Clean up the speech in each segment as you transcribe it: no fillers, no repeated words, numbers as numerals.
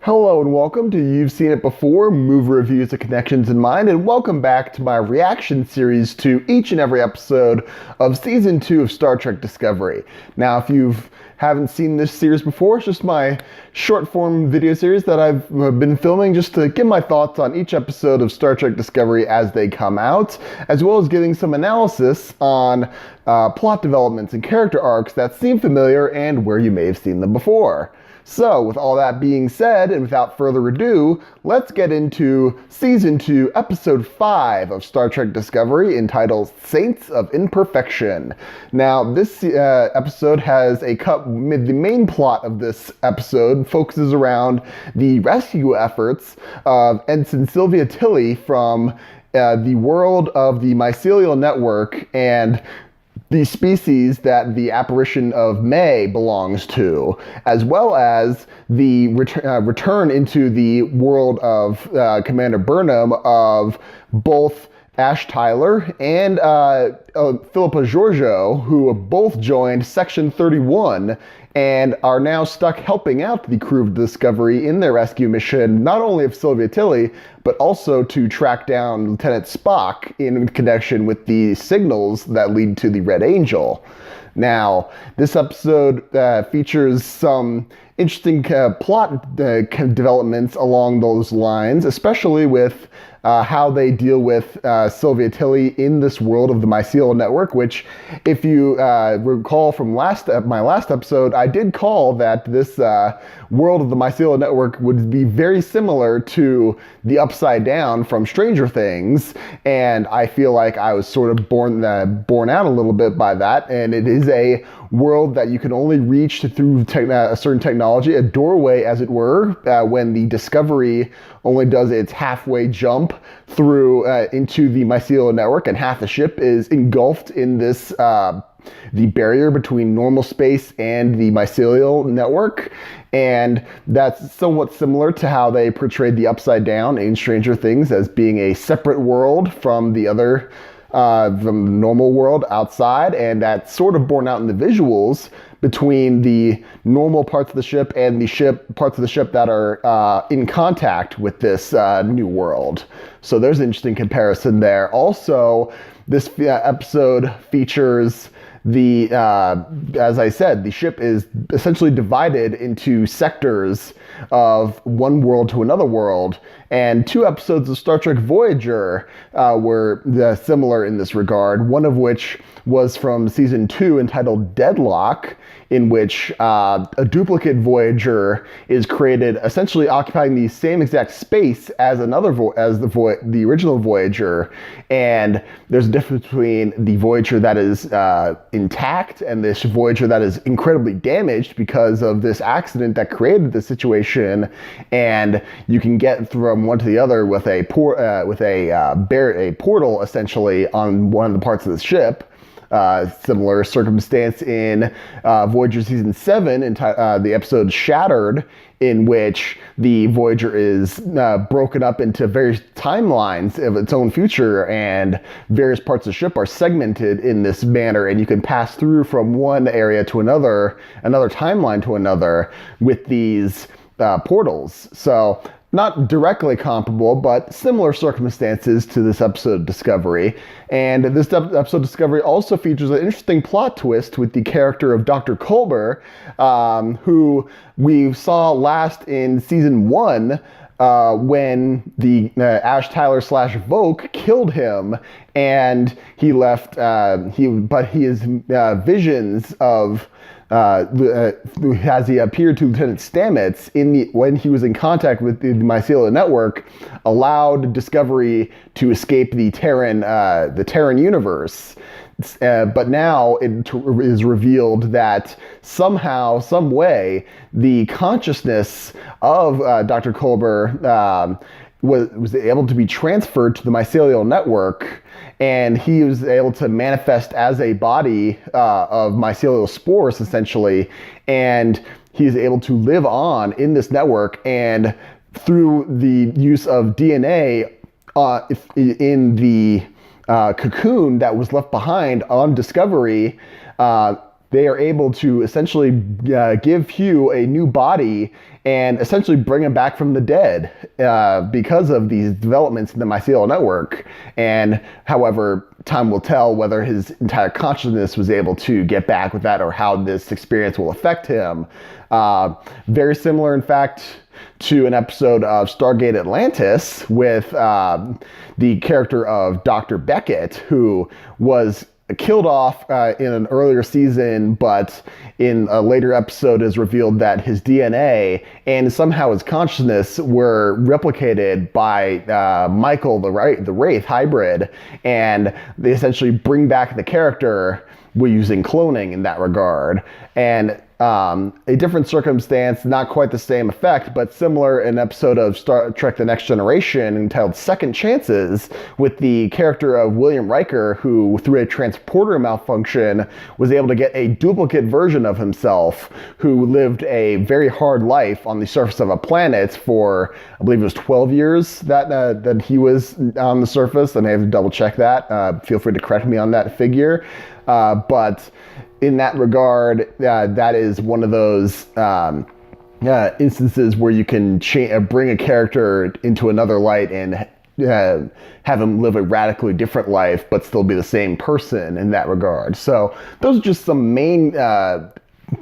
Hello and welcome to You've Seen It Before, Movie Reviews with Connections in Mind, and welcome back to my reaction series to each and every episode of Season 2 of Star Trek Discovery. Now, if you haven't seen this series before, it's just my short-form video series that I've been filming just to give my thoughts on each episode of Star Trek Discovery as they come out, as well as giving some analysis on plot developments and character arcs that seem familiar and where you may have seen them before. So, with all that being said, and without further ado, let's get into Season 2, Episode 5 of Star Trek Discovery, entitled Saints of Imperfection. Now, this episode has the main plot of this episode focuses around the rescue efforts of Ensign Sylvia Tilly from the world of the mycelial network and the species that the apparition of May belongs to, as well as the return into the world of Commander Burnham of both Ash Tyler and Philippa Giorgio, who have both joined Section 31 and are now stuck helping out the crew of Discovery in their rescue mission, not only of Sylvia Tilly, but also to track down Lieutenant Spock in connection with the signals that lead to the Red Angel. Now, this episode features some interesting plot developments along those lines, especially with how they deal with Sylvia Tilly in this world of the mycelial network, which, if you recall from my last episode, I did call that this world of the mycelial network would be very similar to the Upside Down from Stranger Things, and I feel like I was sort of borne out a little bit by that, and it is a world that you can only reach through a certain technology, a doorway as it were, when the Discovery only does its halfway jump through into the mycelial network, and half the ship is engulfed in this the barrier between normal space and the mycelial network. And that's somewhat similar to how they portrayed the Upside Down in Stranger Things as being a separate world from the other from the normal world outside, and that's sort of borne out in the visuals between the normal parts of the ship and the parts of the ship that are in contact with this new world. So there's an interesting comparison there. Also, this episode features as I said, the ship is essentially divided into sectors of one world to another world, and 2 episodes of Star Trek Voyager were similar in this regard, one of which was from Season 2 entitled Deadlock, in which a duplicate Voyager is created, essentially occupying the same exact space as the original Voyager, and there's a difference between the Voyager that is intact and this Voyager that is incredibly damaged because of this accident that created the situation, and you can get from one to the other with a portal essentially on one of the parts of the ship. Similar circumstance in Voyager Season 7, in the episode Shattered, in which the Voyager is broken up into various timelines of its own future, and various parts of the ship are segmented in this manner, and you can pass through from one area to another timeline to another with these portals. So, not directly comparable, but similar circumstances to this episode of Discovery. And this episode of Discovery also features an interesting plot twist with the character of Dr. Culber, who we saw last in Season 1, when the Ash Tyler / Voq killed him, and he left, but his visions of as he appeared to Lieutenant Stamets when he was in contact with the mycelial network, allowed Discovery to escape the Terran universe. But now it is revealed that somehow, some way, the consciousness of Dr. Culber was able to be transferred to the mycelial network, and he was able to manifest as a body of mycelial spores, essentially, and he is able to live on in this network, and through the use of DNA in the cocoon that was left behind on Discovery, they are able to essentially give Hugh a new body and essentially bring him back from the dead because of these developments in the mycelial network. And however, time will tell whether his entire consciousness was able to get back with that or how this experience will affect him. Very similar, in fact, to an episode of Stargate Atlantis with the character of Dr. Beckett, who was killed off in an earlier season, but in a later episode is revealed that his DNA and somehow his consciousness were replicated by Michael, the Wraith hybrid, and they essentially bring back the character using cloning in that regard. And a different circumstance, not quite the same effect, but similar, an episode of Star Trek The Next Generation entitled Second Chances, with the character of William Riker, who through a transporter malfunction was able to get a duplicate version of himself, who lived a very hard life on the surface of a planet for, I believe it was 12 years that he was on the surface. I may have to double check that. Feel free to correct me on that figure. But in that regard, that is one of those instances where you can bring a character into another light and have him live a radically different life, but still be the same person in that regard. So those are just some main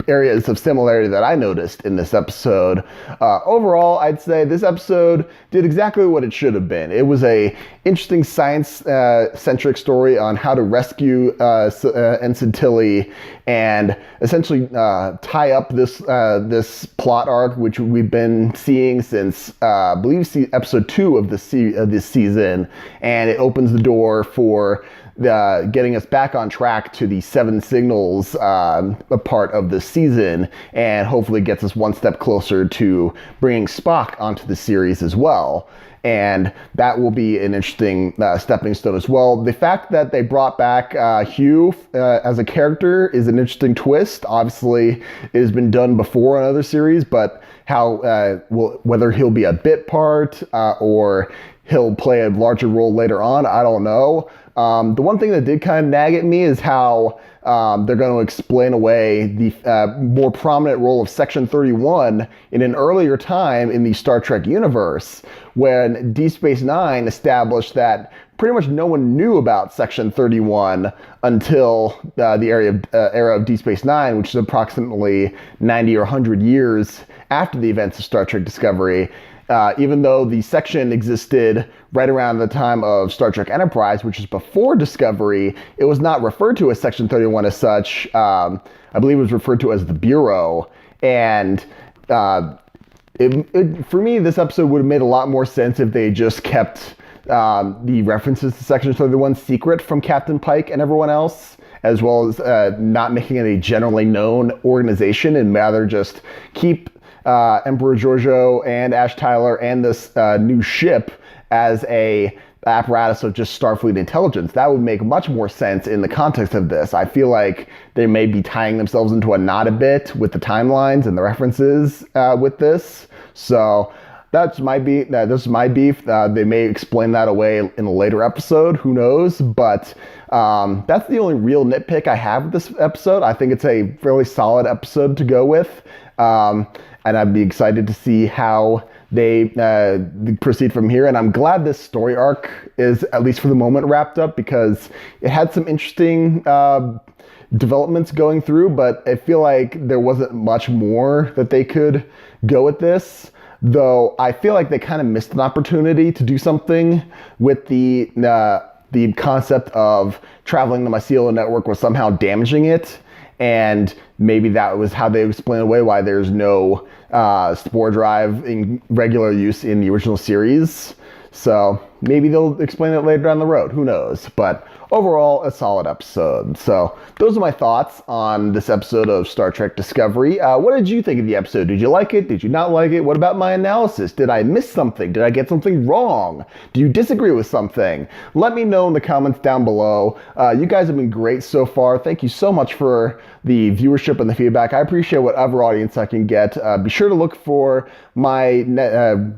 areas of similarity that I noticed in this episode. Overall, I'd say this episode did exactly what it should have been. It was a interesting science-centric story on how to rescue Ensign Tilly and essentially tie up this plot arc, which we've been seeing since I believe episode 2 of this season, and it opens the door for getting us back on track to the 7 signals part of the season, and hopefully gets us one step closer to bringing Spock onto the series as well. And that will be an interesting stepping stone as well. The fact that they brought back Hugh as a character is an interesting twist. Obviously, it has been done before on other series, but whether he'll be a bit part or he'll play a larger role later on, I don't know. The one thing that did kind of nag at me is how they're going to explain away the more prominent role of Section 31 in an earlier time in the Star Trek universe, when Deep Space Nine established that pretty much no one knew about Section 31 until the era of Deep Space Nine, which is approximately 90 or 100 years after the events of Star Trek Discovery. Even though the section existed right around the time of Star Trek Enterprise, which is before Discovery, it was not referred to as Section 31 as such. I believe it was referred to as the Bureau. And for me, this episode would have made a lot more sense if they just kept the references to Section 31 secret from Captain Pike and everyone else, as well as not making it a generally known organization, and rather just keep Emperor Giorgio and Ash Tyler and this new ship as a apparatus of just Starfleet intelligence. That would make much more sense in the context of this. I feel like they may be tying themselves into a knot a bit with the timelines and the references with this. So that's my beef. This is my beef. They may explain that away in a later episode. Who knows? But that's the only real nitpick I have with this episode. I think it's a fairly solid episode to go with. And I'd be excited to see how they proceed from here. And I'm glad this story arc is, at least for the moment, wrapped up, because it had some interesting developments going through, but I feel like there wasn't much more that they could go with this. Though I feel like they kind of missed an opportunity to do something with the concept of traveling the mycelial network was somehow damaging it. And maybe that was how they explain away why there's no spore drive in regular use in the original series. So maybe they'll explain it later down the road. Who knows? But overall, a solid episode. So those are my thoughts on this episode of Star Trek Discovery. What did you think of the episode? Did you like it? Did you not like it? What about my analysis? Did I miss something? Did I get something wrong? Do you disagree with something? Let me know in the comments down below. You guys have been great so far. Thank you so much for the viewership viewership and the feedback. I appreciate whatever audience I can get. Be sure to look for my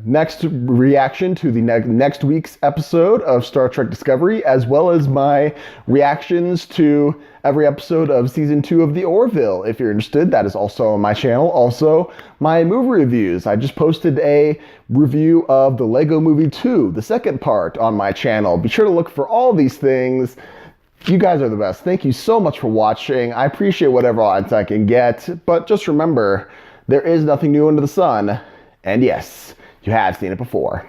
next reaction to the next week's episode of Star Trek Discovery, as well as my reactions to every episode of Season 2 of The Orville. If you're interested, that is also on my channel. Also, my movie reviews. I just posted a review of the Lego Movie 2, the second part, on my channel. Be sure to look for all these things. You guys are the best. Thank you so much for watching. I appreciate whatever odds I can get, but just remember, there is nothing new under the sun. And yes, you have seen it before.